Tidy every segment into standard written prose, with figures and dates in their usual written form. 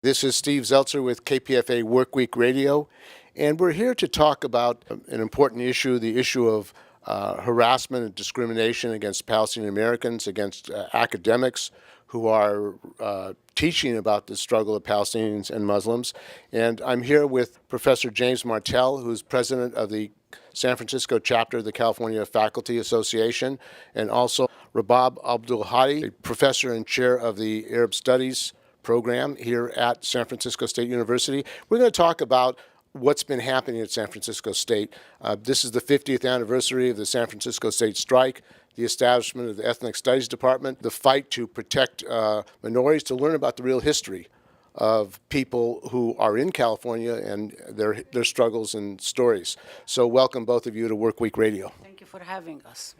This is Steve Zeltzer with KPFA Workweek Radio, and we're here to talk about an important issue, the issue of harassment and discrimination against Palestinian Americans, against academics who are teaching about the struggle of Palestinians and Muslims. And I'm here with Professor James Martel, who's president of the San Francisco chapter of the California Faculty Association, and also Rabab Abdulhadi, professor and chair of the Arab Studies program here at San Francisco State University. We're going to talk about what's been happening at San Francisco State. This is the 50th anniversary of the San Francisco State strike, the establishment of the Ethnic Studies Department, the fight to protect minorities, to learn about the real history of people who are in California and their struggles and stories. So welcome both of you to Workweek Radio. Thank you for having us.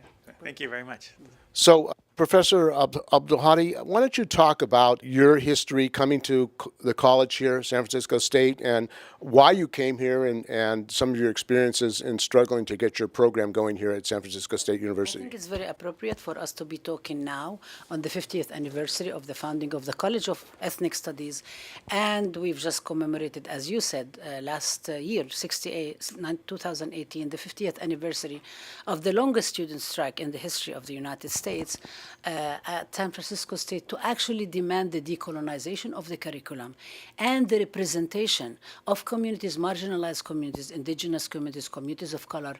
Thank you very much. So, Professor Abdulhadi, why don't you talk about your history coming to the college here, San Francisco State, and why you came here and some of your experiences in struggling to get your program going here at San Francisco State University. I think it's very appropriate for us to be talking now on the 50th anniversary of the founding of the College of Ethnic Studies. And we've just commemorated, as you said, last year, 2018, the 50th anniversary of the longest student strike in the history of the United States. At San Francisco State to actually demand the decolonization of the curriculum and the representation of communities, marginalized communities, indigenous communities, communities of color,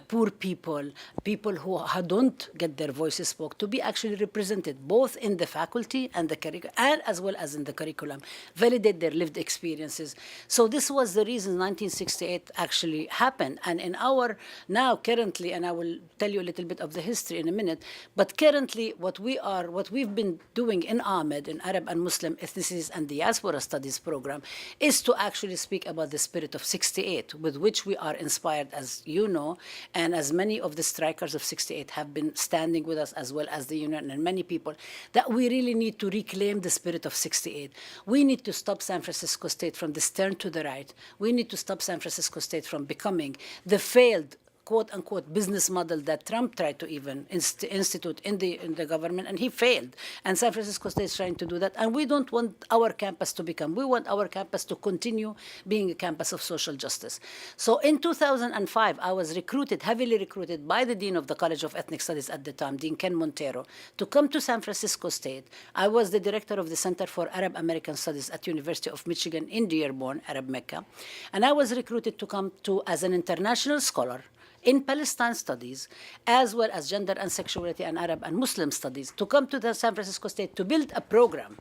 poor people, people who don't get their voices spoken, to be actually represented both in the faculty and the curriculum, and as well as in the curriculum, validate their lived experiences. So this was the reason 1968 actually happened. And in our now currently, and I will tell you a little bit of the history in a minute, but currently what we've been doing in AMED, in Arab and Muslim Ethnicities and Diaspora Studies program, is to actually speak about the spirit of 68, with which we are inspired, as you know, and as many of the strikers of 68 have been standing with us, as well as the union and many people, that we really need to reclaim the spirit of 68. We need to stop San Francisco State from this turn to the right. We need to stop San Francisco State from becoming the failed quote-unquote business model that Trump tried to even institute in the government, and he failed. And San Francisco State is trying to do that. And we don't want our campus to become. We want our campus to continue being a campus of social justice. So in 2005, I was recruited, heavily recruited, by the Dean of the College of Ethnic Studies at the time, Dean Ken Montero, to come to San Francisco State. I was the director of the Center for Arab American Studies at University of Michigan in Dearborn, Arab Mecca. And I was recruited to come to as an international scholar in Palestine studies, as well as gender and sexuality and Arab and Muslim studies, to come to the San Francisco State to build a program,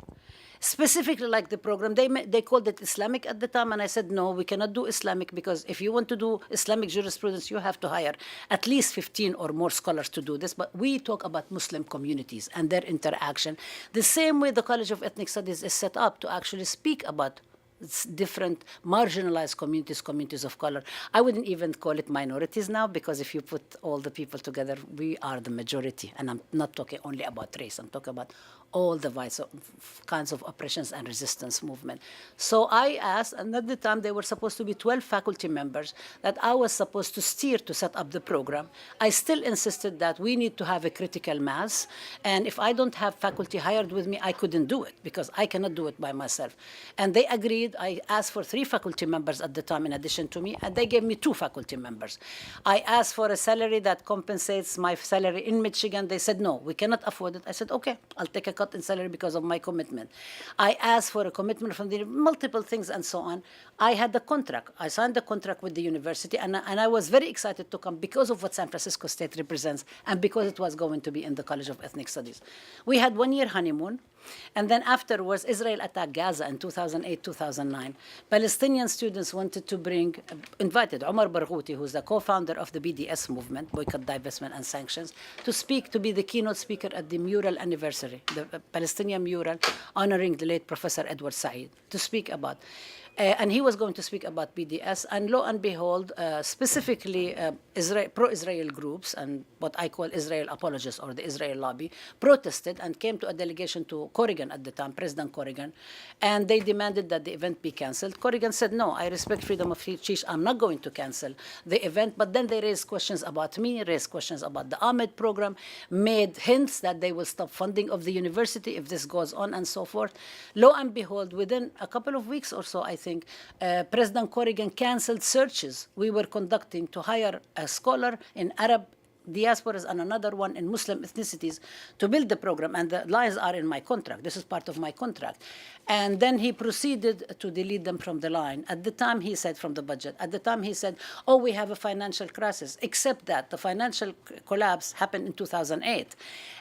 specifically like the program. They called it Islamic at the time, and I said, no, we cannot do Islamic, because if you want to do Islamic jurisprudence, you have to hire at least 15 or more scholars to do this. But we talk about Muslim communities and their interaction, the same way the College of Ethnic Studies is set up to actually speak about different marginalized communities of color. I wouldn't even call it minorities now, because if you put all the people together, we are the majority. And I'm not talking only about race. I'm talking about all the kinds of oppressions and resistance movement. So I asked, and at the time there were supposed to be 12 faculty members that I was supposed to steer to set up the program. I still insisted that we need to have a critical mass, and if I don't have faculty hired with me, I couldn't do it, because I cannot do it by myself. And they agreed. I asked for 3 faculty members at the time in addition to me, and they gave me 2 faculty members. I asked for a salary that compensates my salary in Michigan. They said, no, we cannot afford it. I said, okay, I'll take a cut in salary because of my commitment. I asked for a commitment from the multiple things and so on. I had the contract. I signed the contract with the university, and I was very excited to come because of what San Francisco State represents and because it was going to be in the College of Ethnic Studies. We had 1-year honeymoon. And then afterwards, Israel attacked Gaza in 2008, 2009. Palestinian students wanted to invited Omar Barghouti, who's the co-founder of the BDS movement, Boycott, Divestment, and Sanctions, to be the keynote speaker at the mural anniversary, the Palestinian mural honoring the late Professor Edward Said, to speak about And he was going to speak about BDS, and lo and behold, specifically pro-Israel groups and what I call Israel apologists or the Israel lobby protested and came to a delegation to Corrigan at the time, President Corrigan, and they demanded that the event be canceled. Corrigan said, no, I respect freedom of speech. I'm not going to cancel the event. But then they raised questions about me, raised questions about the AMED program, made hints that they will stop funding of the university if this goes on and so forth. Lo and behold, within a couple of weeks or so, I think, President Corrigan canceled searches we were conducting to hire a scholar in Arab diasporas and another one in Muslim ethnicities to build the program, and the lines are in my contract. This is part of my contract. And then he proceeded to delete them from the line. At the time, he said, from the budget, at the time he said, oh, we have a financial crisis, except that the financial collapse happened in 2008.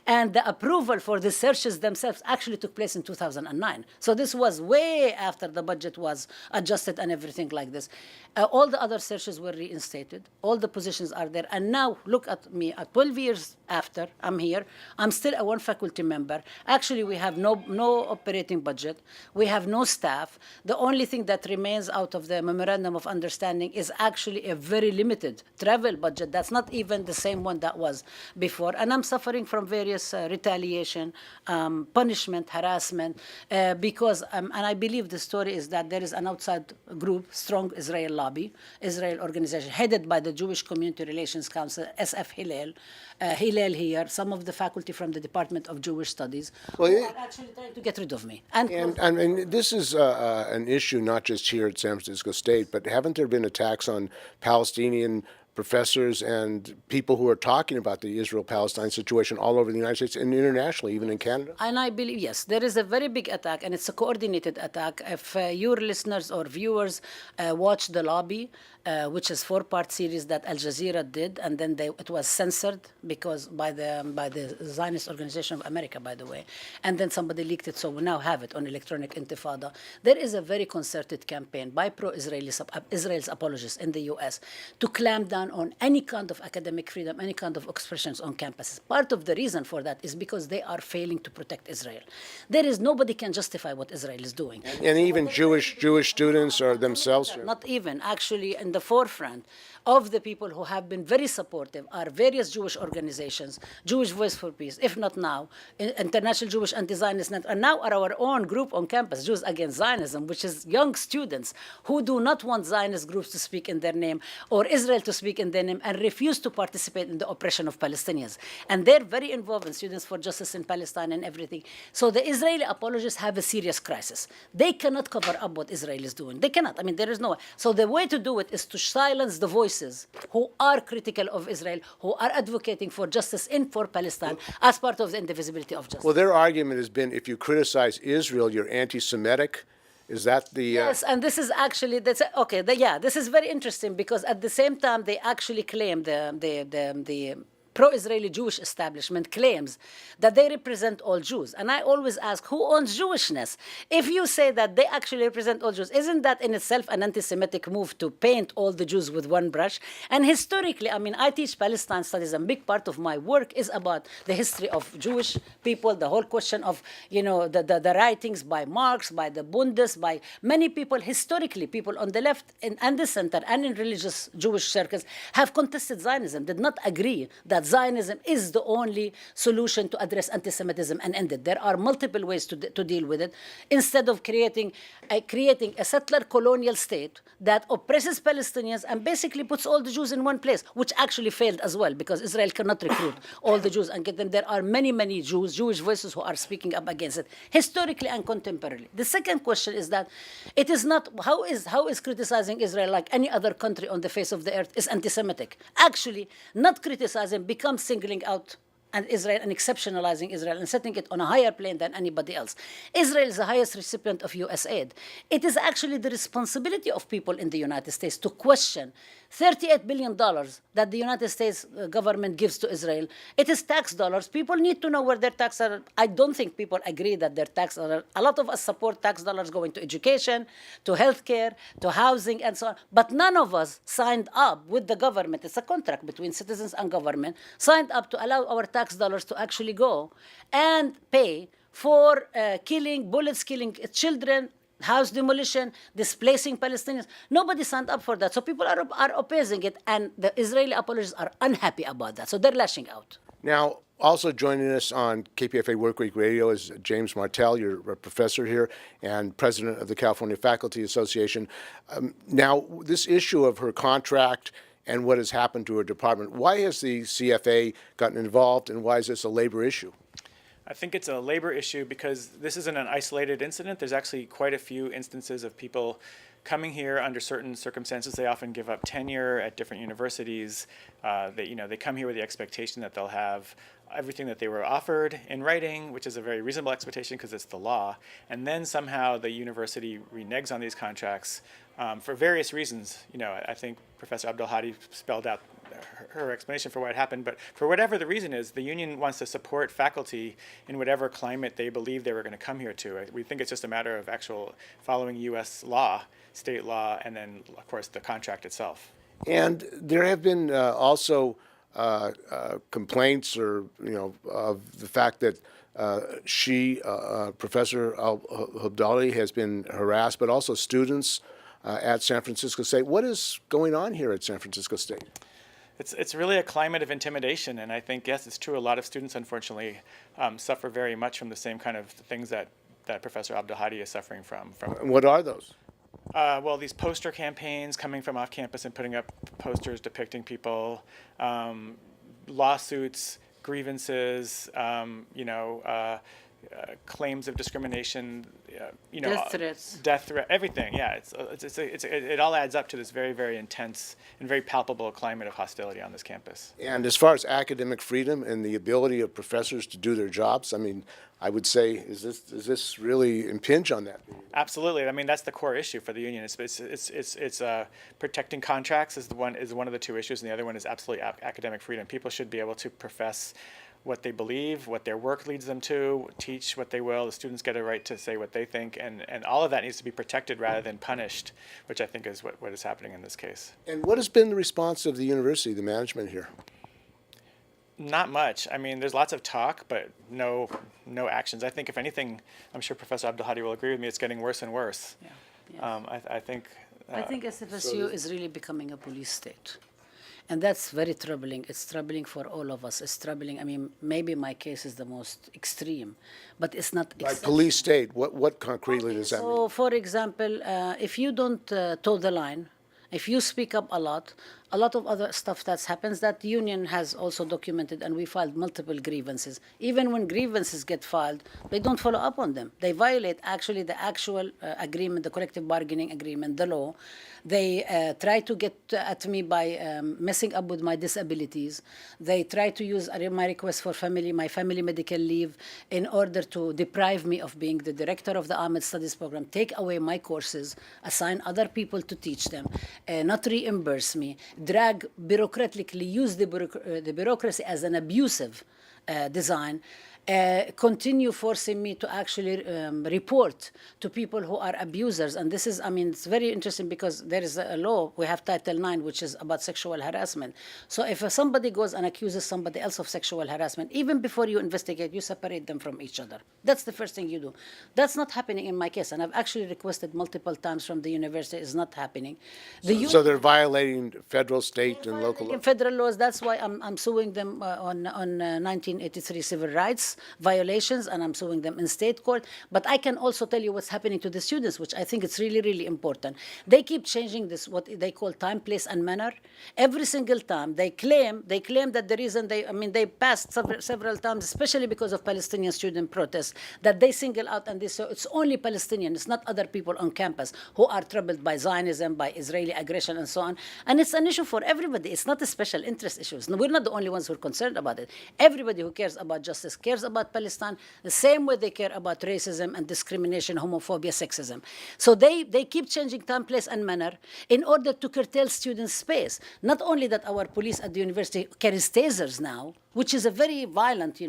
And the approval for the searches themselves actually took place in 2009. So this was way after the budget was adjusted and everything like this. All the other searches were reinstated. All the positions are there. And now look at me, 12 years after I'm here, I'm still a one faculty member. Actually, we have no operating budget. We have no staff. The only thing that remains out of the memorandum of understanding is actually a very limited travel budget. That's not even the same one that was before. And I'm suffering from various retaliation, punishment, harassment, because, and I believe the story is that there is an outside group, strong Israel lobby, Israel organization, headed by the Jewish Community Relations Council, SF Hillel here, some of the faculty from the Department of Jewish Studies, who are actually trying to get rid of me. And this is an issue not just here at San Francisco State, but haven't there been attacks on Palestinian professors and people who are talking about the Israel-Palestine situation all over the United States and internationally, even in Canada? And I believe, yes, there is a very big attack, and it's a coordinated attack. If your listeners or viewers watch The Lobby, which is 4-part series that Al Jazeera did, and then it was censored because by the Zionist Organization of America, by the way, and then somebody leaked it, so we now have it on Electronic Intifada. There is a very concerted campaign by Israel's apologists in the U.S. to clamp down on any kind of academic freedom, any kind of expressions on campuses. Part of the reason for that is because they are failing to protect Israel. Nobody can justify what Israel is doing. And even Jewish students are themselves. Not even, actually, in the forefront of the people who have been very supportive are various Jewish organizations, Jewish Voice for Peace, if not now, International Jewish Anti-Zionist Network, and now our own group on campus, Jews Against Zionism, which is young students who do not want Zionist groups to speak in their name or Israel to speak in their name and refuse to participate in the oppression of Palestinians. And they're very involved in Students for Justice in Palestine and everything. So the Israeli apologists have a serious crisis. They cannot cover up what Israel is doing. They cannot. I mean, there is no way. So the way to do it is to silence the voices who are critical of Israel, who are advocating for justice for Palestine as part of the indivisibility of justice. Well, their argument has been if you criticize Israel, you're anti-Semitic. Is that the... Yes, and this is actually, this is very interesting because at the same time they actually claim the pro-Israeli Jewish establishment claims that they represent all Jews. And I always ask, who owns Jewishness? If you say that they actually represent all Jews, isn't that in itself an anti-Semitic move to paint all the Jews with one brush? And historically, I mean, I teach Palestine studies, and a big part of my work is about the history of Jewish people, the whole question of, the writings by Marx, by the Bundes, by many people, historically, people on the left and the center and in religious Jewish circles have contested Zionism, did not agree that Zionism is the only solution to address anti-Semitism and end it. There are multiple ways to deal with it. Instead of creating a settler colonial state that oppresses Palestinians and basically puts all the Jews in one place, which actually failed as well because Israel cannot recruit all the Jews and get them. There are many, many Jewish voices who are speaking up against it, historically and contemporarily. The second question is that it is not, how is criticizing Israel like any other country on the face of the earth is anti-Semitic? Actually, not criticizing becomes singling out Israel and exceptionalizing Israel and setting it on a higher plane than anybody else. Israel is the highest recipient of U.S. aid. It is actually the responsibility of people in the United States to question $38 billion that the United States government gives to Israel. It is tax dollars. People need to know where their taxes are. I don't think people agree that their tax dollars, a lot of us support tax dollars going to education, to healthcare, to housing, and so on. But none of us signed up with the government. It's a contract between citizens and government, signed up to allow our tax dollars to actually go and pay for bullets killing children, house demolition, displacing Palestinians. Nobody signed up for that. So people are opposing it, and the Israeli apologists are unhappy about that. So they're lashing out. Now, also joining us on KPFA Workweek Radio is James Martel. You're a professor here and president of the California Faculty Association. Now, this issue of her contract and what has happened to her department, why has the CFA gotten involved, and why is this a labor issue? I think it's a labor issue because this isn't an isolated incident. There's actually quite a few instances of people coming here under certain circumstances. They often give up tenure at different universities. They come here with the expectation that they'll have everything that they were offered in writing, which is a very reasonable expectation because it's the law. And then somehow the university reneges on these contracts for various reasons. I think Professor Abdulhadi spelled out her explanation for what happened, but for whatever the reason is, the union wants to support faculty in whatever climate they believe they were going to come here to. We think it's just a matter of actual following U.S. law, state law, and then, of course, the contract itself. And there have been also complaints, or of the fact that Professor Abdulhadi, has been harassed, but also students at San Francisco State. What is going on here at San Francisco State? It's really a climate of intimidation, and I think, yes, it's true. A lot of students, unfortunately, suffer very much from the same kind of things that Professor Abdulhadi is suffering from. What are those? Well, these poster campaigns coming from off campus and putting up posters depicting people, lawsuits, grievances, claims of discrimination, death threat, everything. Yeah, it all adds up to this very, very intense and very palpable climate of hostility on this campus. And as far as academic freedom and the ability of professors to do their jobs, I mean, I would say, does this really impinge on that? Absolutely. I mean, that's the core issue for the union. It's protecting contracts is one of the two issues, and the other one is absolutely academic freedom. People should be able to profess what they believe, what their work leads them to, teach what they will. The students get a right to say what they think, and all of that needs to be protected rather than punished, which I think is what is happening in this case. And what has been the response of the university, the management here? Not much. I mean, there's lots of talk, but no actions. I think, if anything, I'm sure Professor Abdulhadi will agree with me, it's getting worse and worse. Yeah. Yes. I think SFSU is really becoming a police state. And that's very troubling. It's troubling for all of us. It's troubling. I mean, maybe my case is the most extreme, but it's not. By police state, what concretely does that mean? So, for example, if you don't toe the line, if you speak up a lot of other stuff that happens, that the union has also documented, and we filed multiple grievances. Even when grievances get filed, they don't follow up on them. They violate actually the actual agreement, the collective bargaining agreement, the law. They try to get at me by messing up with my disabilities. They try to use my request for my family medical leave in order to deprive me of being the director of the AMED studies program, take away my courses, assign other people to teach them, not reimburse me, drag bureaucratically, use the bureaucracy as an abusive design, continue forcing me to actually report to people who are abusers. And this is, I mean, it's very interesting because there is a law, we have Title IX, which is about sexual harassment. So if somebody goes and accuses somebody else of sexual harassment, even before you investigate, you separate them from each other. That's the first thing you do. That's not happening in my case, and I've actually requested multiple times from the university. It's not happening. So they're violating federal, state, and local laws? Federal laws. That's why I'm suing them on 1983 civil rights violations, and I'm suing them in state court. But I can also tell you what's happening to the students, which I think it's really, really important. They keep changing this, what they call time, place, and manner. Every single time they claim that the reason they passed several times, especially because of Palestinian student protests, that they single out and they say it's only Palestinian, it's not other people on campus who are troubled by Zionism, by Israeli aggression, and so on. And it's an issue for everybody. It's not a special interest issue. We're not the only ones who are concerned about it. Everybody who cares about justice cares about Palestine the same way they care about racism and discrimination, homophobia, sexism. So they keep changing time, place, and manner in order to curtail students' space. Not only that, our police at the university carries tasers now, which is a very violent,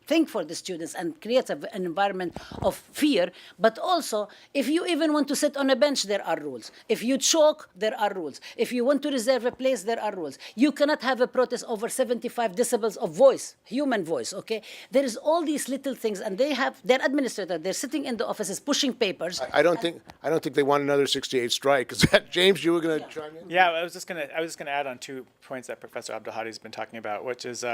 thing for the students and creates an environment of fear. But also, if you even want to sit on a bench, there are rules. If you choke, there are rules. If you want to reserve a place, there are rules. You cannot have a protest over 75 decibels of voice, human voice, okay? There is all these little things, and they have their administrator, they're sitting in the offices pushing papers. I don't think they want another 68 strike. Is that, James, you were going to chime in? Yeah, I was just gonna add on 2 points that Professor Abdulhadi has been talking about, which is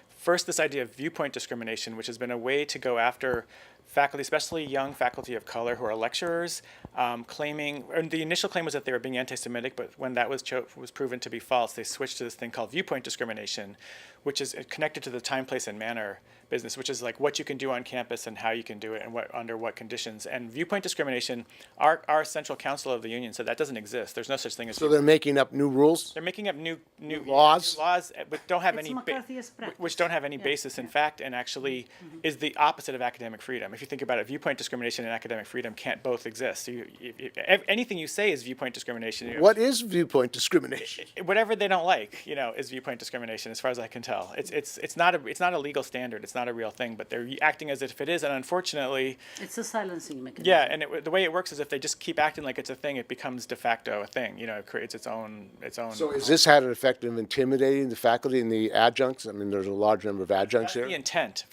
first this idea of viewpoint discrimination, which has been a way to go after faculty, especially young faculty of color who are lecturers, claiming, and the initial claim was that they were being anti-Semitic, but when that was proven to be false, they switched to this thing called viewpoint discrimination, which is connected to the time, place, and manner business, which is like what you can do on campus and how you can do it and under what conditions. And viewpoint discrimination, our central council of the union said that doesn't exist. There's no such thing as. So they're making up new rules? They're making up new laws? laws, but don't have It's any McCarthyist practice. which don't have any basis in fact, and actually is the opposite of academic freedom. If you think about it, viewpoint discrimination and academic freedom can't both exist. So anything you say is viewpoint discrimination. What is viewpoint discrimination? Whatever they don't like, is viewpoint discrimination, as far as I can tell. It's not a legal standard. It's not a real thing, but they're acting as if it is, and unfortunately, It's a silencing mechanism. yeah. And the way it works is if they just keep acting like it's a thing, it becomes de facto a thing. It creates its own. So has this had an effect of intimidating the faculty and the adjuncts? I mean, there's a large number of adjuncts That's here. the intent.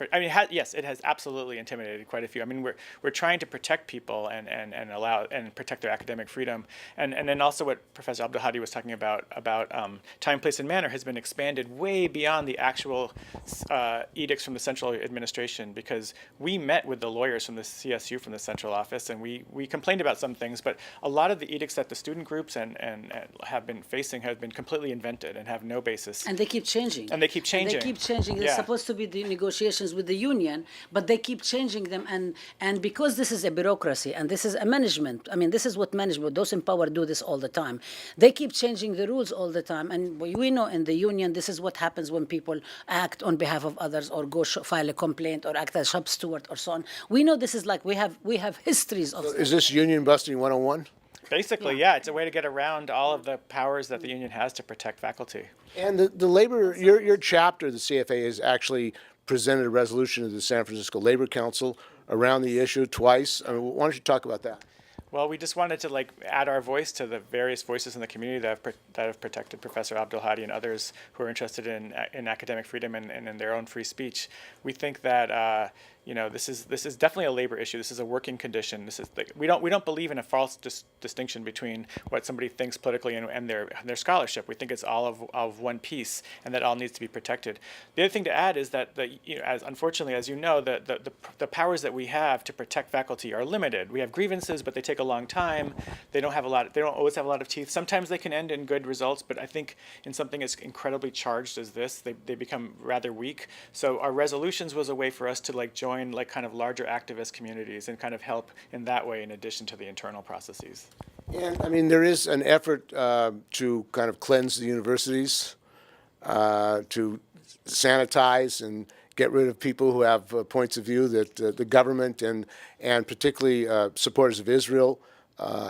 Yes, it has absolutely intimidated quite a few. I mean, we're trying to protect people and allow and protect their academic freedom, and then also what Professor Abdulhadi was talking about time, place, and manner has been expanded way beyond the actual edicts from the central administration, because we met with the lawyers from the CSU from the central office, and we complained about some things, but a lot of the edicts that the student groups and have been facing have been completely invented and have no basis. And they keep changing. And they keep changing. There's Yeah. supposed to be the negotiations with the union, but they keep changing them. And because this is a bureaucracy and this is a management, I mean, this is what management, those in power do this all the time. They keep changing the rules all the time. And we know in the union, this is what happens when people act on behalf of others or go file a complaint or act as shop steward or so on. We know this is like, we have histories of. Is this union busting 101? Basically, yeah, it's a way to get around all of the powers that the union has to protect faculty. And the labor, your chapter, the CFA, has actually presented a resolution to the San Francisco Labor Council around the issue twice. I mean, why don't you talk about that? Well, we just wanted to add our voice to the various voices in the community that have protected Professor Abdulhadi and others who are interested in academic freedom and in their own free speech. We think that this is definitely a labor issue. This is a working condition. This is we don't believe in a false distinction between what somebody thinks politically and their scholarship. We think it's all of one piece, and that all needs to be protected. The other thing to add is that unfortunately, as you know, the powers that we have to protect faculty are limited. We have grievances, but they take a long time. They don't always have a lot of teeth. Sometimes they can end in good results, but I think in something as incredibly charged as this, they become rather weak. So our resolutions was a way for us to join kind of larger activist communities and kind of help in that way in addition to the internal processes. And I mean, there is an effort to kind of cleanse the universities, to sanitize and get rid of people who have points of view that the government and particularly supporters of Israel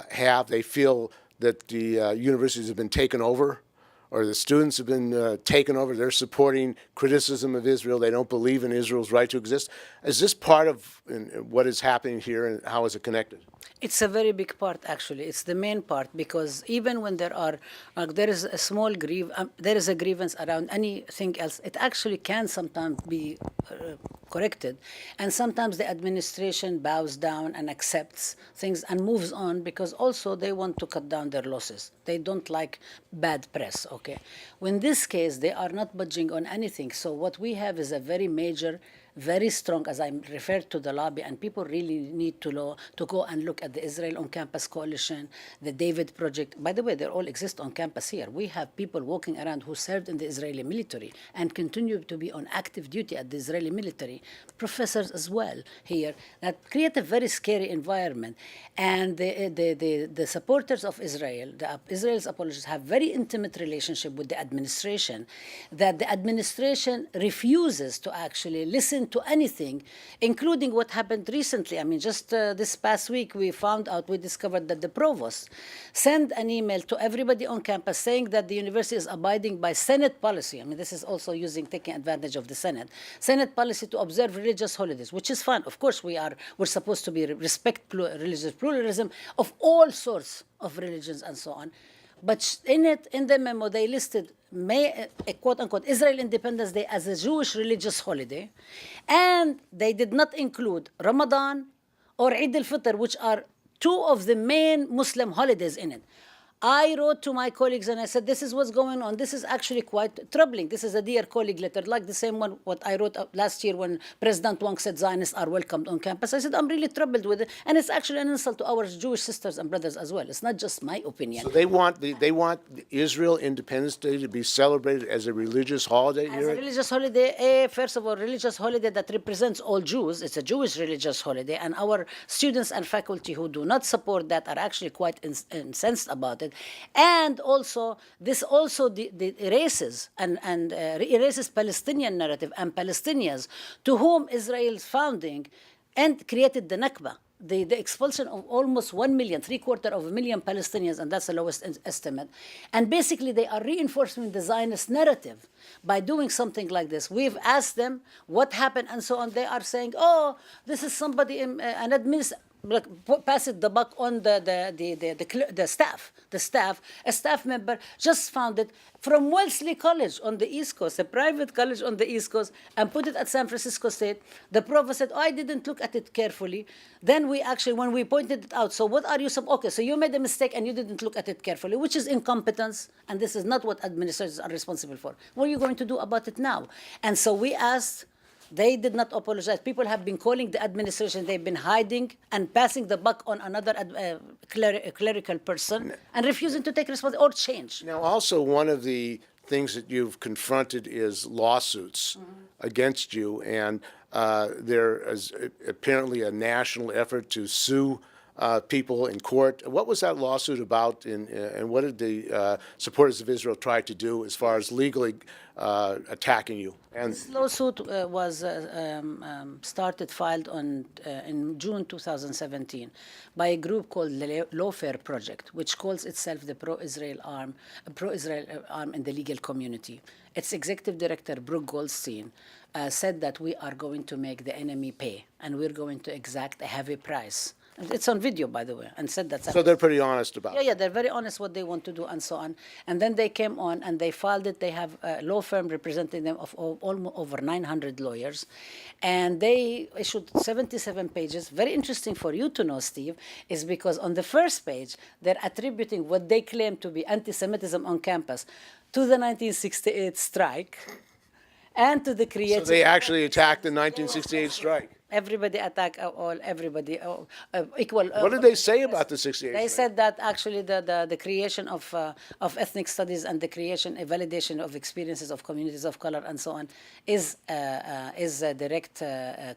have. They feel that the universities have been taken over, or the students have been taken over. They're supporting criticism of Israel. They don't believe in Israel's right to exist. Is this part of what is happening here, and how is it connected? It's a very big part, actually. It's the main part, because even when there is a small there is a grievance around anything else, it actually can sometimes be corrected. And sometimes the administration bows down and accepts things and moves on, because also they want to cut down their losses. They don't like bad press, okay? In this case, they are not budging on anything. So what we have is a very major, very strong, as I referred to the lobby, and people really need to go and look at the Israel on Campus Coalition, the David Project. By the way, they all exist on campus here. We have people walking around who served in the Israeli military and continue to be on active duty at the Israeli military, professors as well here, that create a very scary environment. And the supporters of Israel, Israel's apologists, have very intimate relationship with the administration, that the administration refuses to actually listen listen to anything, including what happened recently. I mean, just this past week, we discovered that the provost sent an email to everybody on campus saying that the university is abiding by Senate policy. I mean, this is also taking advantage of the Senate policy to observe religious holidays, which is fine. Of course, we're supposed to be respect religious pluralism of all sorts of religions and so on. But in the memo, they listed quote-unquote Israel Independence Day as a Jewish religious holiday, and they did not include Ramadan or Eid al-Fitr, which are two of the main Muslim holidays in it. I wrote to my colleagues and I said, this is what's going on. This is actually quite troubling. This is a dear colleague letter, like the same one what I wrote last year when President Wang said Zionists are welcomed on campus. I said, I'm really troubled with it. And it's actually an insult to our Jewish sisters and brothers as well. It's not just my opinion. So they want the Israel Independence Day to be celebrated as a religious holiday here? As a religious holiday, first of all, religious holiday that represents all Jews. It's a Jewish religious holiday. And our students and faculty who do not support that are actually quite incensed about it. And also, this also erases erases Palestinian narrative and Palestinians to whom Israel's founding and created the Nakba, the expulsion of almost 1 million, 750,000 Palestinians, and that's the lowest estimate. And basically, they are reinforcing the Zionist narrative by doing something like this. We've asked them what happened and so on. They are saying, oh, this is somebody, an administrator, pass it the buck on the staff. The staff, a staff member just found it from Wellesley College on the East Coast, a private college on the East Coast, and put it at San Francisco State. The provost said, oh, I didn't look at it carefully. Then when we pointed it out, so what are you, okay, so you made a mistake and you didn't look at it carefully, which is incompetence, and this is not what administrators are responsible for. What are you going to do about it now? And so we asked. They did not apologize. People have been calling the administration. They've been hiding and passing the buck on another clerical person and refusing to take responsibility or change. Now, also, one of the things that you've confronted is lawsuits against you, and there is apparently a national effort to sue people in court. What was that lawsuit about, and what did the supporters of Israel try to do as far as legally attacking you? And this lawsuit was filed in June 2017 by a group called the Lawfare Project, which calls itself the pro-Israel arm in the legal community. Its executive director, Brooke Goldstein, said that we are going to make the enemy pay, and we're going to exact a heavy price. It's on video, by the way, and said that. So they're pretty honest about it. Yeah, they're very honest what they want to do and so on. And then they came on and they filed it. They have a law firm representing them of almost over 900 lawyers. And they issued 77 pages. Very interesting for you to know, Steve, is because on the first page, they're attributing what they claim to be anti-Semitism on campus to the 1968 strike and to the creation. So they actually attacked the 1968 strike. Everybody attack everybody equal. What did they say about the 68? They said that actually the creation of ethnic studies and the creation, a validation of experiences of communities of color and so on is a direct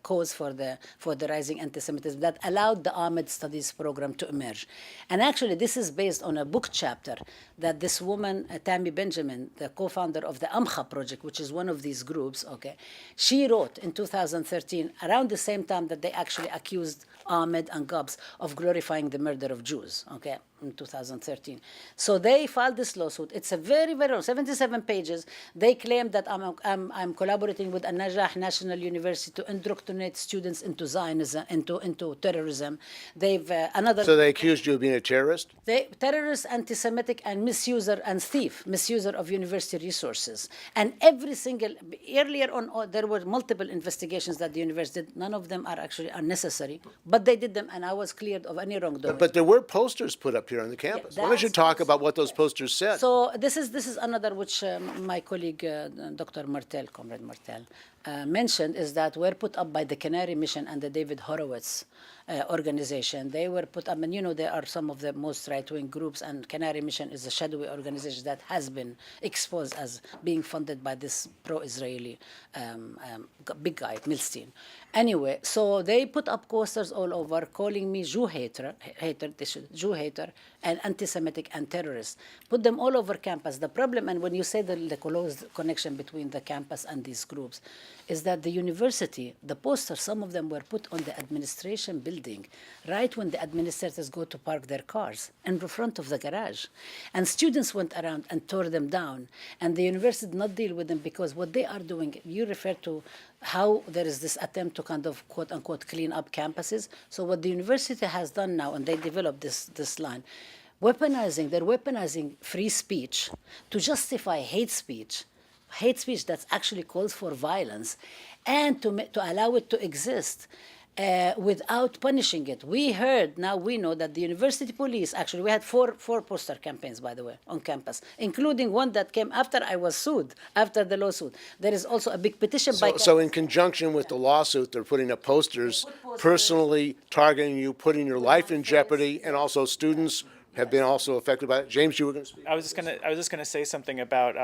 cause for the rising anti-Semitism that allowed the AMED studies program to emerge. And actually, this is based on a book chapter that this woman, Tammy Benjamin, the co-founder of the AMCHA project, which is one of these groups, okay, she wrote in 2013 around the same time that they actually accused Ahmed and Gabs of glorifying the murder of Jews, okay, in 2013. So they filed this lawsuit. It's a very, very long, 77 pages. They claim that I'm collaborating with An-Najah National University to indoctrinate students into Zionism, into terrorism. So they accused you of being a terrorist? Terrorist, anti-Semitic, and misuser and thief, misuser of university resources. And every single, earlier on, there were multiple investigations that the university did. None of them are actually unnecessary, but they did them, and I was cleared of any wrongdoing. But there were posters put up here on the campus. Why don't you talk about what those posters said? So this is another which my colleague, Dr. Martel, Comrade Martel, mentioned, is that were put up by the Canary Mission and the David Horowitz organization. They were put up, and you know, there are some of the most right-wing groups, and Canary Mission is a shadowy organization that has been exposed as being funded by this pro-Israeli big guy, Milstein. Anyway, so they put up posters all over calling me Jew hater, and anti-Semitic and terrorist. Put them all over campus. The problem, and when you say the close connection between the campus and these groups, is that the university, the posters, some of them were put on the administration building, right when the administrators go to park their cars in the front of the garage. And students went around and tore them down. And the university did not deal with them because what they are doing, you refer to how there is this attempt to kind of quote unquote clean up campuses. So what the university has done now, and they developed this line, they're weaponizing free speech to justify hate speech that actually calls for violence, and to allow it to exist without punishing it. We know that the university police, actually, we had four poster campaigns, by the way, on campus, including one that came after I was sued, after the lawsuit. There is also a big petition by... So in conjunction with the lawsuit, they're putting up posters personally targeting you, putting your life in jeopardy, and also students have been also affected by it. James, you were going to speak? I was just gonna say something about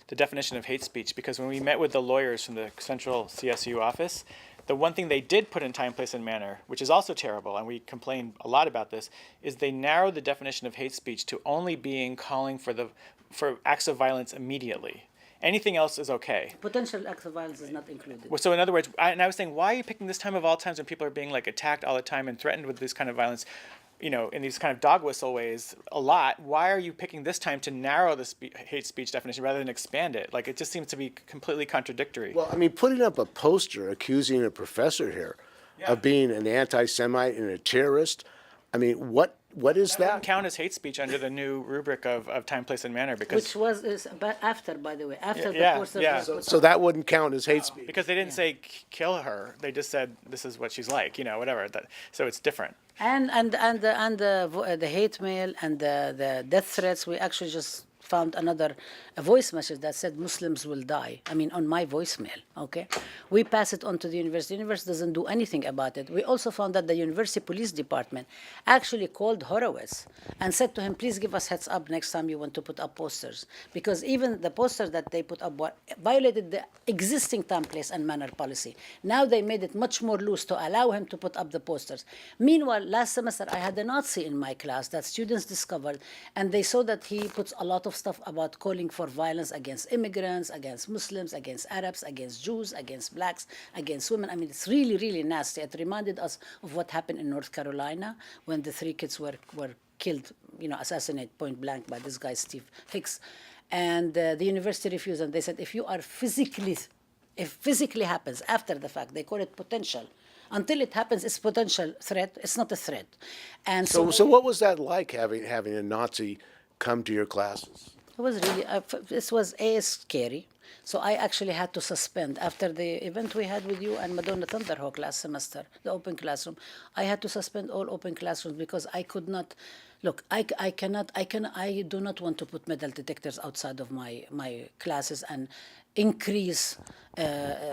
the definition of hate speech, because when we met with the lawyers from the central CSU office, the one thing they did put in time, place, and manner, which is also terrible, and we complain a lot about this, is they narrowed the definition of hate speech to only being calling for acts of violence immediately. Anything else is okay. Potential acts of violence is not included. So in other words, I was saying, why are you picking this time of all times when people are being like attacked all the time and threatened with this kind of violence, you know, in these kind of dog whistle ways a lot? Why are you picking this time to narrow the hate speech definition rather than expand it? Like, it just seems to be completely contradictory. Well, I mean, putting up a poster accusing a professor here of being an anti-Semite and a terrorist, I mean, what is That wouldn't count as hate speech under the new rubric of time, place, and manner, because Which was after, by the way, after Yeah, the posters yeah. were put So that wouldn't count as hate speech. because they didn't say kill her, they just said this is what she's like, you know, whatever. So it's different. And the hate mail and the death threats, we actually just found a voice message that said Muslims will die. I mean, on my voicemail, okay? We pass it on to the university. The university doesn't do anything about it. We also found that the university police department actually called Horowitz and said to him, please give us heads up next time you want to put up posters. Because even the posters that they put up violated the existing time, place, and manner policy. Now they made it much more loose to allow him to put up the posters. Meanwhile, last semester I had a Nazi in my class that students discovered, and they saw that he puts a lot of stuff about calling for violence against immigrants, against Muslims, against Arabs, against Jews, against blacks, against women. I mean, it's really, really nasty. It reminded us of what happened in North Carolina when the 3 kids were killed, you know, assassinated point blank by this guy, Steve Hicks. And the university refused, and they said, if physically happens after the fact, they call it potential. Until it happens, it's potential threat. It's not a threat. And So what was that like, having a Nazi come to your classes? It was really, this was scary. So I actually had to suspend, after the event we had with you and Madonna Thunderhawk last semester, the open classroom, I had to suspend all open classrooms because I could not, look, I do not want to put metal detectors outside of my classes and increase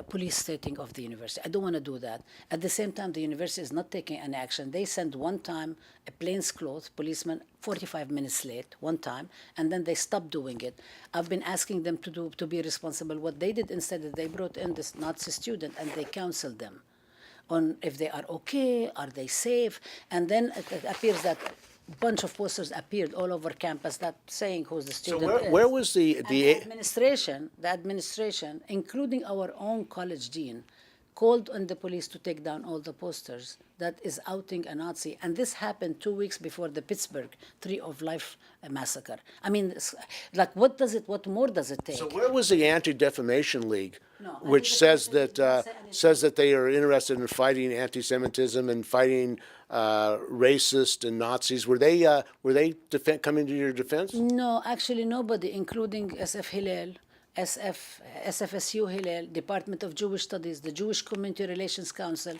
police stating of the university. I don't want to do that. At the same time, the university is not taking any action. They sent one time a plainclothes policeman 45 minutes late, one time, and then they stopped doing it. I've been asking them to be responsible. What they did instead is they brought in this Nazi student and they counseled them on if they are okay, are they safe, and then it appears that bunch of posters appeared all over campus that saying who's the student So where was the administration, including our own college dean, called on the police to take down all the posters that is outing a Nazi, and this happened 2 weeks before the Pittsburgh Tree of Life massacre. I mean, like, what more does it take? So where was the Anti-Defamation League, No, which says Anti-Defamation that didn't say anything. they are interested in fighting anti-Semitism and fighting racist and Nazis? Were they coming to your defense? No, actually nobody, including SF Hillel, SFSU Hillel, Department of Jewish Studies, the Jewish Community Relations Council.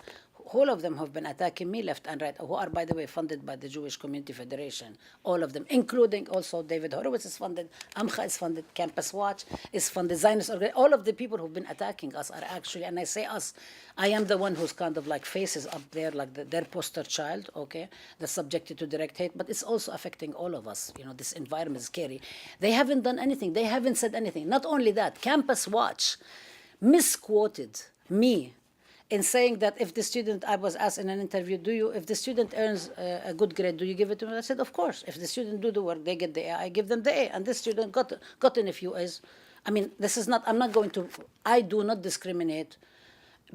All of them have been attacking me left and right, who are, by the way, funded by the Jewish Community Federation. All of them, including also David Horowitz is funded, Amcha is funded, Campus Watch is funded, Zionist. All of the people who've been attacking us are actually, and I say us, I am the one who's kind of like faces up there, like their poster child, okay, that's subjected to direct hate, but it's also affecting all of us. You know, this environment is scary. They haven't done anything. They haven't said anything. Not only that, Campus Watch misquoted me in saying that if the student, I was asked in an interview, if the student earns a good grade, do you give it to me? I said, of course. If the student do the work, they get the A, I give them the A. And this student got in a few A's. I mean, this is not, I'm not going to, I do not discriminate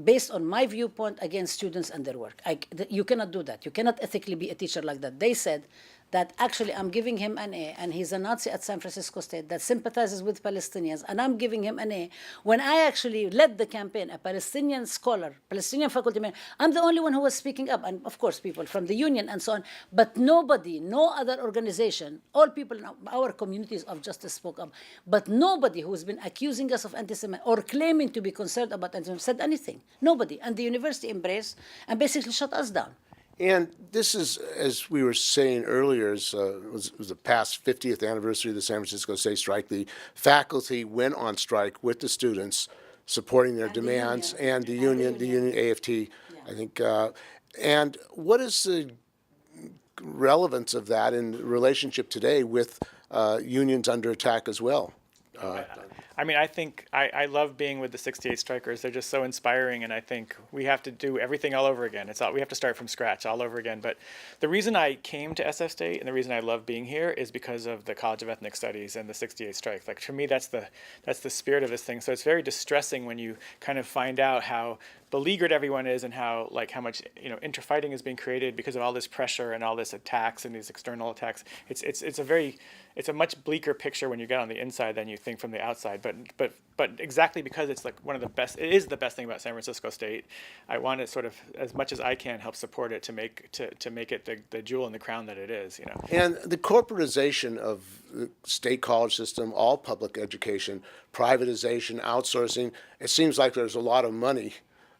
based on my viewpoint against students and their work. You cannot do that. You cannot ethically be a teacher like that. They said that actually I'm giving him an A, and he's a Nazi at San Francisco State that sympathizes with Palestinians, and I'm giving him an A when I actually led the campaign, a Palestinian scholar, Palestinian faculty member. I'm the only one who was speaking up, and of course people from the union and so on, but nobody, no other organization, all people in our communities of justice spoke up, but nobody who's been accusing us of anti-Semitism or claiming to be concerned about anti-Semitism said anything. Nobody. And the university embraced and basically shut us down. And this is, as we were saying earlier, was the past 50th anniversary of the San Francisco State strike. The faculty went on strike with the students, supporting their demands, and the union AFT, yeah. I think. And what is the relevance of that in relationship today with unions under attack as well? I mean, I think I love being with the 68 strikers. They're just so inspiring, and I think we have to do everything all over again. We have to start from scratch all over again. But the reason I came to SF State and the reason I love being here is because of the College of Ethnic Studies and the 68 strike. Like, for me, that's the spirit of this thing. So it's very distressing when you kind of find out how beleaguered everyone is and how much interfighting is being created because of all this pressure and all this attacks and these external attacks. It's a much bleaker picture when you get on the inside than you think from the outside. But exactly because it's like one of the best, it is the best thing about San Francisco State. I want to sort of, as much as I can, help support it to make it the jewel in the crown that it is. And the corporatization of the state college system, all public education, privatization, outsourcing. It seems like there's a lot of money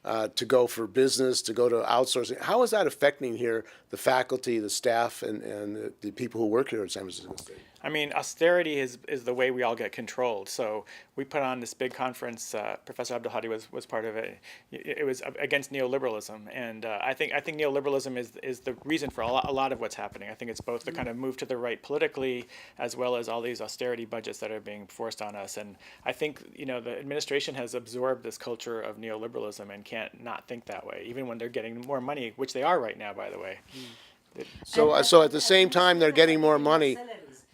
to go for business, to go to outsourcing. How is that affecting here the faculty, the staff, and the people who work here at San Francisco State? I mean, austerity is the way we all get controlled. So we put on this big conference. Professor Abdulhadi was part of it. It was against neoliberalism, and I think neoliberalism is the reason for a lot of what's happening. I think it's both the kind of move to the right politically, as well as all these austerity budgets that are being forced on us. And I think the administration has absorbed this culture of neoliberalism and can't not think that way, even when they're getting more money, which they are right now, by the way. So at the same time they're getting more money.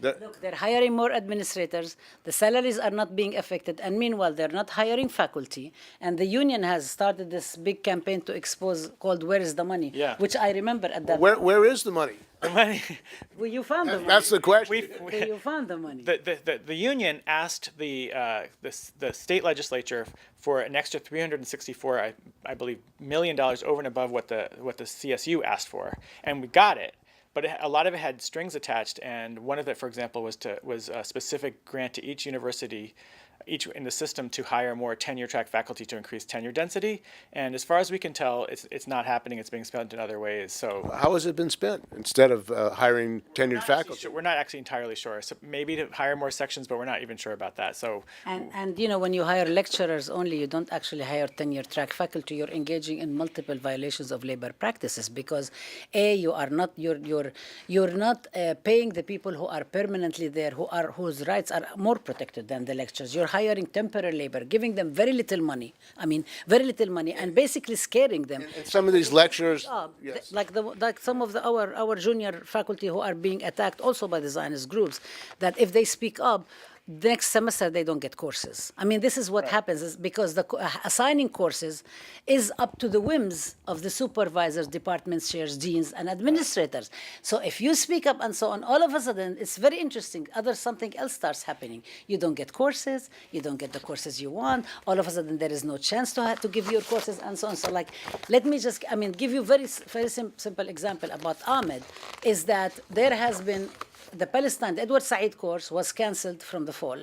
Look, they're hiring more administrators. The salaries are not being affected, and meanwhile, they're not hiring faculty. And the union has started this big campaign to expose called "Where is the money?" Yeah. Which I remember at that. Where is the money? The money. Well, you found the money. That's the question. You found the money. The union asked the state legislature for an extra $364, I believe, $1 million over and above what the CSU asked for, and we got it. But a lot of it had strings attached, and one of it, for example, was a specific grant to each university, each in the system, to hire more tenure-track faculty to increase tenure density. And as far as we can tell, it's not happening. It's being spent in other ways. So how has it been spent instead of hiring tenured faculty? We're not actually entirely sure. So maybe to hire more sections, but we're not even sure about that. So and when you hire lecturers only, you don't actually hire tenure-track faculty. You're engaging in multiple violations of labor practices because you're not paying the people who are permanently there, whose rights are more protected than the lecturers. You're hiring temporary labor, giving them very little money. I mean, very little money, and basically scaring them. And some of these lecturers, yes. like some of our junior faculty who are being attacked also by the Zionist groups, that if they speak up, next semester they don't get courses. I mean, this is what happens, is because assigning courses is up to the whims of the supervisors, department chairs, deans, and administrators. So if you speak up and so on, all of a sudden, it's very interesting. Something else starts happening. You don't get courses. You don't get the courses you want. All of a sudden, there is no chance to give your courses and so on. So let me just, give you very simple example about AMED, is that there has been the Palestine, the Edward Said course was canceled from the fall.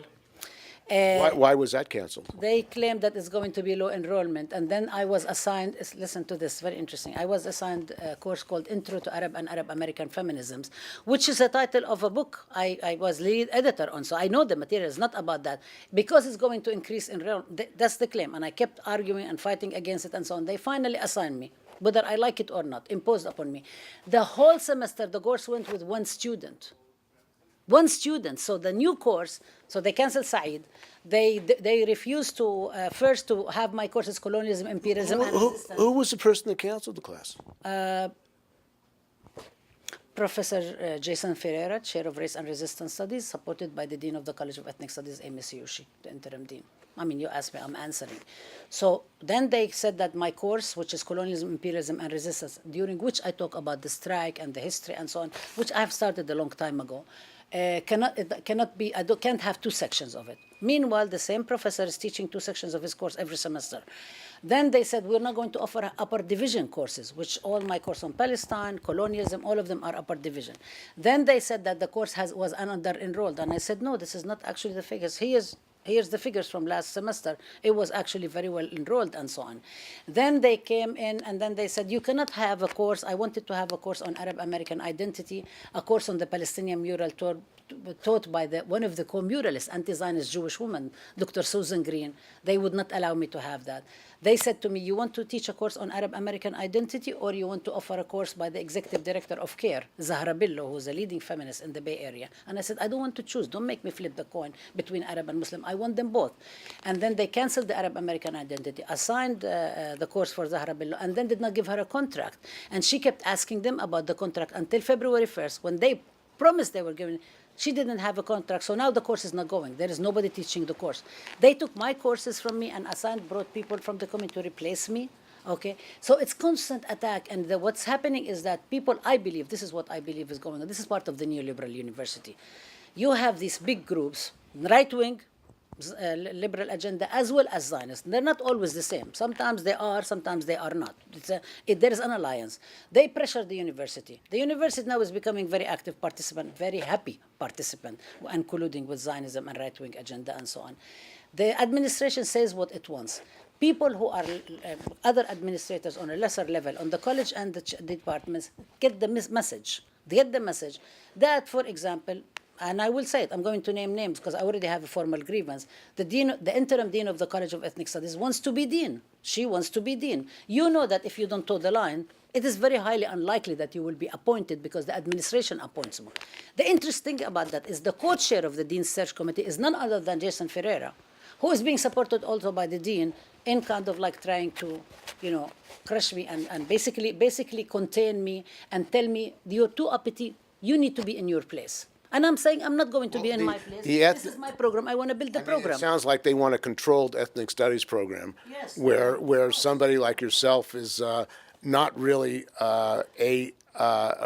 why was that canceled? They claimed that it's going to be low enrollment. And then I was assigned, listen to this, very interesting. I was assigned a course called Intro to Arab and Arab American Feminisms, which is a title of a book I was lead editor on. So I know the material is not about that. Because it's going to increase enrollment, that's the claim. And I kept arguing and fighting against it and so on. They finally assigned me, whether I like it or not, imposed upon me. The whole semester, the course went with one student. One student. So the new course, so they canceled Said. They refused to first to have my courses colonialism, imperialism, and resistance. Who was the person that canceled the class? Professor Jason Ferreira, Chair of Race and Resistance Studies, supported by the Dean of the College of Ethnic Studies, Amy Siyushi, the interim dean. I mean, you asked me, I'm answering. So then they said that my course, which is Colonialism, Imperialism, and Resistance, during which I talk about the strike and the history and so on, which I have started a long time ago, can't have 2 sections of it. Meanwhile, the same professor is teaching 2 sections of his course every semester. Then they said, we're not going to offer upper division courses, which all my course on Palestine, colonialism, all of them are upper division. Then they said that the course was under-enrolled. And I said, no, this is not actually the figures. Here's the figures from last semester. It was actually very well enrolled and so on. Then they came in and then they said, you cannot have a course. I wanted to have a course on Arab American identity, a course on the Palestinian mural taught by one of the co-muralists, anti-Zionist Jewish woman, Dr. Susan Green. They would not allow me to have that. They said to me, you want to teach a course on Arab American identity, or you want to offer a course by the executive director of CARE, Zahra Billo, who's a leading feminist in the Bay Area. And I said, I don't want to choose. Don't make me flip the coin between Arab and Muslim. I want them both. And then they canceled the Arab American identity, assigned the course for Zahra Billo, and then did not give her a contract. And she kept asking them about the contract until February 1st, when they promised they were giving. She didn't have a contract, so now the course is not going. There is nobody teaching the course. They took my courses from me and brought people from the community to replace me. Okay, so it's constant attack, and what's happening is that people, I believe, this is what I believe is going on. This is part of the neoliberal university. You have these big groups, right-wing, liberal agenda, as well as Zionist. They're not always the same. Sometimes they are, sometimes they are not. There is an alliance. They pressure the university. The university now is becoming very active participant, very happy participant, and colluding with Zionism and right-wing agenda and so on. The administration says what it wants. People who are other administrators on a lesser level, on the college and the departments, get the message. They get the message that, for example, and I will say it, I'm going to name names because I already have a formal grievance. The interim dean of the College of Ethnic Studies wants to be dean. She wants to be dean. You know that if you don't toe the line, it is very highly unlikely that you will be appointed because the administration appoints more. The interesting thing about that is the co-chair of the Dean's Search Committee is none other than Jason Ferreira, who is being supported also by the dean in kind of like trying to, crush me and basically contain me and tell me, you're too uppity, you need to be in your place. And I'm saying I'm not going to be in my place. This is my program. I want to build the program. It sounds like they want a controlled ethnic studies program, yes, where somebody like yourself is not really a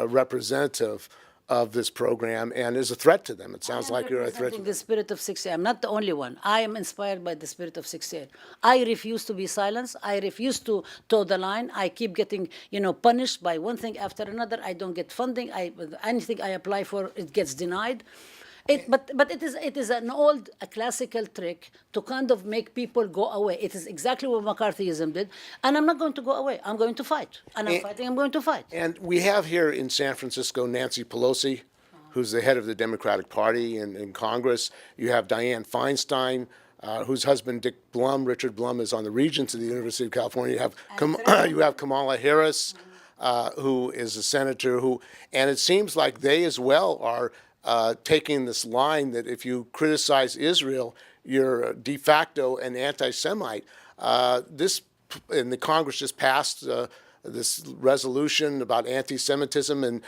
representative of this program and is a threat to them. It sounds like you're a threat to them. The spirit of 68. I'm not the only one. I am inspired by the spirit of 68. I refuse to be silenced. I refuse to toe the line. I keep getting, punished by one thing after another. I don't get funding. Anything I apply for, it gets denied. But it is an old, a classical trick to kind of make people go away. It is exactly what McCarthyism did, and I'm not going to go away. I'm going to fight, and I'm fighting. I'm going to fight. And we have here in San Francisco Nancy Pelosi, who's the head of the Democratic Party in Congress. You have Dianne Feinstein, whose husband Richard Blum, is on the Regents of the University of California. You have Kamala Harris, who is a senator and it seems like they as well are taking this line that if you criticize Israel, you're de facto an anti-Semite. And the Congress just passed this resolution about anti-Semitism and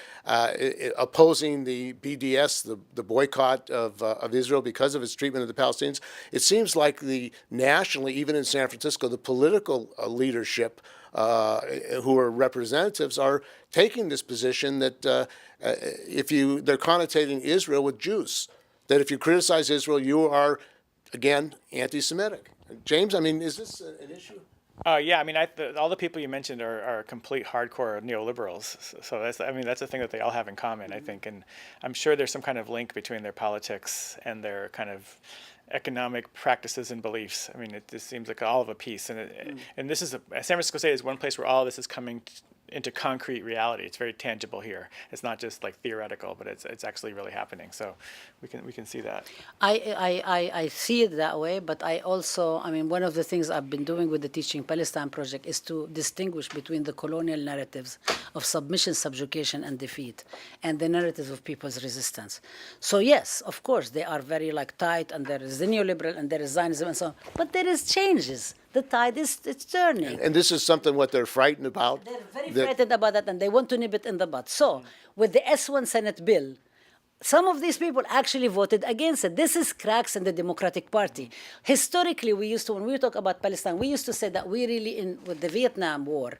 opposing the BDS, the boycott of Israel because of its treatment of the Palestinians. It seems like nationally, even in San Francisco, the political leadership who are representatives are taking this position that they're connotating Israel with Jews, that if you criticize Israel, you are, again, anti-Semitic. James, is this an issue? Yeah, all the people you mentioned are complete hardcore neoliberals. So that's a thing that they all have in common, I think. And I'm sure there's some kind of link between their politics and their kind of economic practices and beliefs. It just seems like all of a piece. And this is San Francisco State is one place where all this is coming into concrete reality. It's very tangible here. It's not just like theoretical, but it's actually really happening. So we can see that. I see it that way, but I also, one of the things I've been doing with the Teaching Palestine project is to distinguish between the colonial narratives of submission, subjugation, and defeat, and the narratives of people's resistance. So yes, of course, they are very tight, and there is is the neoliberal and there is Zionism and so on. But there is changes. The tide is it's turning. And this is something what they're frightened about. They're very that- frightened about that, and they want to nip it in the bud. So, with the S1 Senate bill, some of these people actually voted against it. This is cracks in the Democratic Party. Historically, we used to, when we talk about Palestine, we used to say that we really, with the Vietnam War,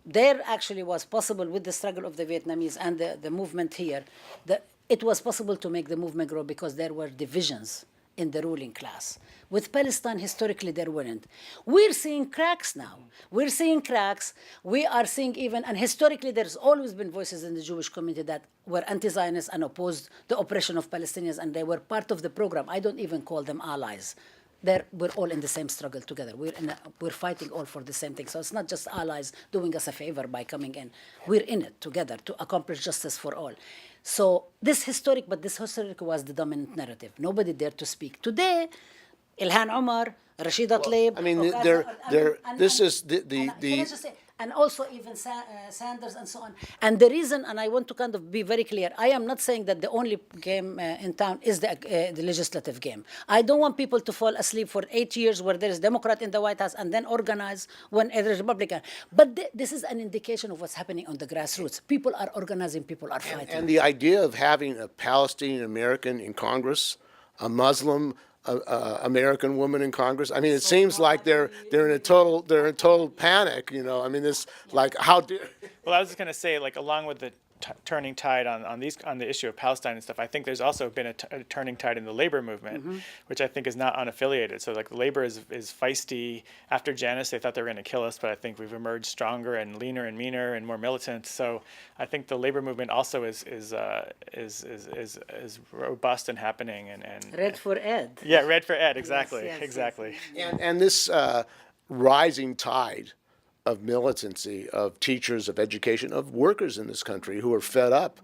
there actually was possible with the struggle of the Vietnamese and the movement here, that it was possible to make the movement grow because there were divisions in the ruling class. With Palestine, historically, there weren't. We're seeing cracks now. We're seeing cracks. We are seeing even, and historically, there's always been voices in the Jewish community that were anti-Zionist and opposed the oppression of Palestinians, and they were part of the program. I don't even call them allies. We're all in the same struggle together. We're fighting all for the same thing. So it's not just allies doing us a favor by coming in. We're in it together to accomplish justice for all. So this historic was the dominant narrative. Nobody dared to speak. Today, Ilhan Omar, Rashida Tlaib. I mean, and also even Sanders and so on. And the reason, and I want to kind of be very clear, I am not saying that the only game in town is the legislative game. I don't want people to fall asleep for 8 years where there is Democrat in the White House and then organize when there is Republican. But this is an indication of what's happening on the grassroots. People are organizing, people are fighting. And the idea of having a Palestinian American in Congress, a Muslim American woman in Congress. I mean, it seems like they're in a total panic. You know, I mean, this like how dare. Well, I was just going to say, like, along with the turning tide on the issue of Palestine and stuff, I think there's also been a turning tide in the labor movement, which I think is not unaffiliated. So like the labor is feisty. After Janus, they thought they were going to kill us, but I think we've emerged stronger and leaner and meaner and more militant. So I think the labor movement also is robust and happening. And Red for Ed. Yeah, red for Ed. Exactly. Yes, exactly. And this rising tide of militancy, of teachers, of education, of workers in this country who are fed up.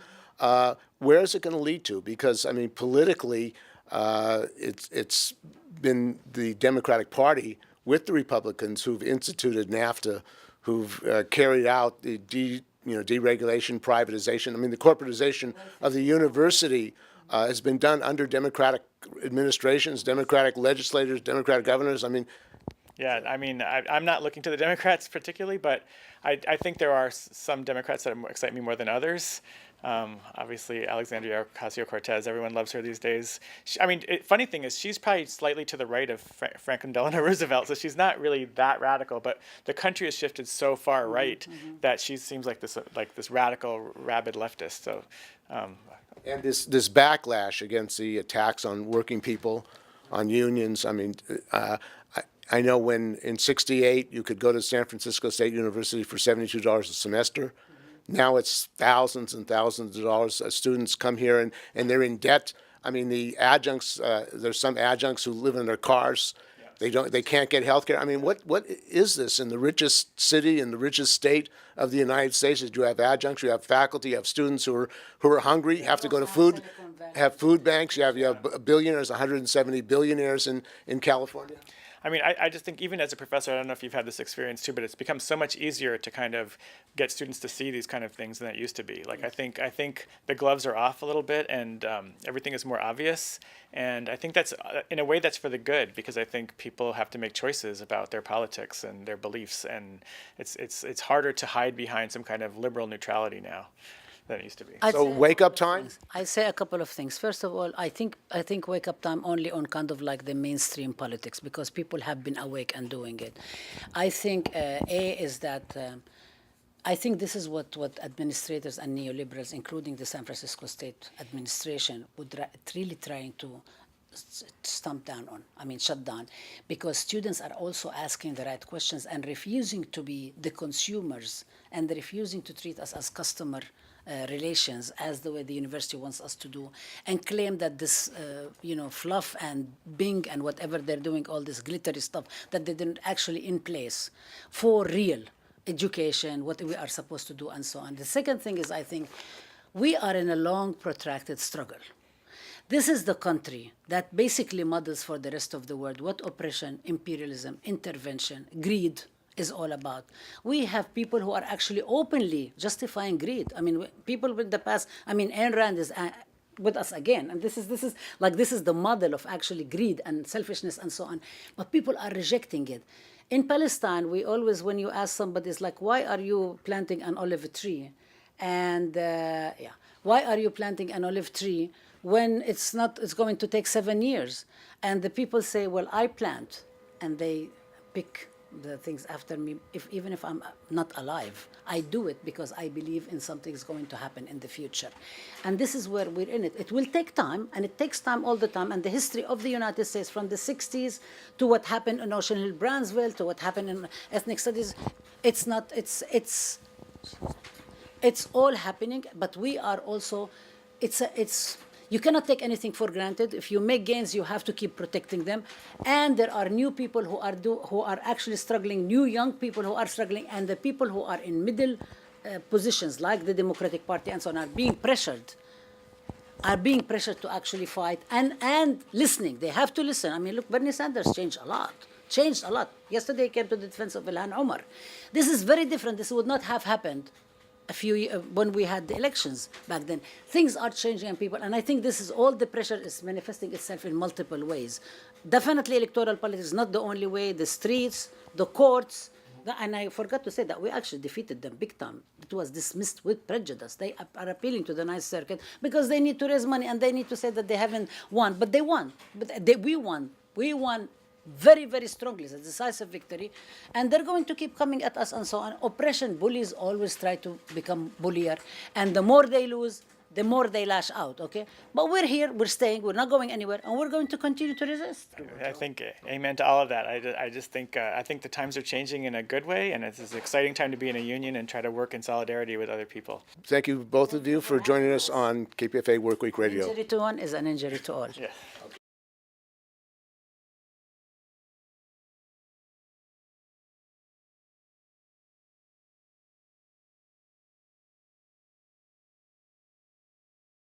Where is it going to lead to? Because, I mean, politically, it's been the Democratic Party with the Republicans who've instituted NAFTA, who've carried out the deregulation, privatization. I mean, the corporatization of the university has been done under Democratic administrations, Democratic legislators, Democratic governors. I mean, yeah, I mean, I'm not looking to the Democrats particularly, but I think there are some Democrats that excite me more than others. Obviously, Alexandria Ocasio-Cortez, everyone loves her these days. Funny thing is, she's probably slightly to the right of Franklin Delano Roosevelt, so she's not really that radical. But the country has shifted so far right that she seems like this radical, rabid leftist. So, and this backlash against the attacks on working people, on unions. I mean, I know when in '68 you could go to San Francisco State University for $72 a semester. Now it's thousands and thousands of dollars. Students come here and they're in debt. I mean, the adjuncts. There's some adjuncts who live in their cars. They can't get health care. I mean, what is this in the richest city, in the richest state of the United States? Is you have adjuncts, you have faculty, you have students who are hungry, have to go to have food banks. You have billionaires, 170 billionaires in California. I mean, I just think even as a professor, I don't know if you've had this experience too, but it's become so much easier to kind of get students to see these kind of things than it used to be. Like I think the gloves are off a little bit, and everything is more obvious. And I think that's in a way that's for the good, because I think people have to make choices about their politics and their beliefs, and it's harder to hide behind some kind of liberal neutrality now than it used to be. So wake up time? I say a couple of things. First of all, I think wake up time only on kind of like the mainstream politics, because people have been awake and doing it. I think is that I think this is what administrators and neoliberals, including the San Francisco State administration, would really trying to stamp down on. I mean, shut down, because students are also asking the right questions and refusing to be the consumers and refusing to treat us as customer relations as the way the university wants us to do, and claim that this, fluff and Bing and whatever they're doing, all this glittery stuff, that they didn't actually in place for real education, what we are supposed to do, and so on. The second thing is, I think we are in a long, protracted struggle. This is the country that basically models for the rest of the world what oppression, imperialism, intervention, greed is all about. We have people who are actually openly justifying greed. I mean, people with the past, I mean, Ayn Rand is with us again. And this is the model of actually greed and selfishness and so on. But people are rejecting it. In Palestine, we always, when you ask somebody, it's like, why are you planting an olive tree? And why are you planting an olive tree when it's going to take 7 years? And the people say, well, I plant, and they pick the things after me, even if I'm not alive. I do it because I believe in something is going to happen in the future. And this is where we're in it. It will take time, and it takes time all the time. And the history of the United States from the 60s to what happened in Ocean Hill-Brownsville to what happened in ethnic studies, it's all happening, but we are also, you cannot take anything for granted. If you make gains, you have to keep protecting them. And there are new people who are actually struggling, new young people who are struggling, and the people who are in middle positions, like the Democratic Party and so on, are being pressured to actually fight and listening. They have to listen. I mean, look, Bernie Sanders changed a lot. Yesterday he came to the defense of Ilhan Omar. This is very different. This would not have happened when we had the elections back then. Things are changing in people, and I think this is all the pressure is manifesting itself in multiple ways. Definitely electoral politics is not the only way. The streets, the courts, and I forgot to say that we actually defeated them big time. It was dismissed with prejudice. They are appealing to the Ninth Circuit because they need to raise money and they need to say that they haven't won, but they won. We won. We won very, very strongly. It's a decisive victory. And they're going to keep coming at us and so on. Oppression, bullies always try to become bullier. And the more they lose, the more they lash out, okay? But we're here, we're staying, we're not going anywhere, and we're going to continue to resist. I think, amen to all of that. I just think, I think the times are changing in a good way, and it's an exciting time to be in a union and try to work in solidarity with other people. Thank you, both of you, for joining us on KPFA Workweek Radio. Injury to one is an injury to all. Yeah.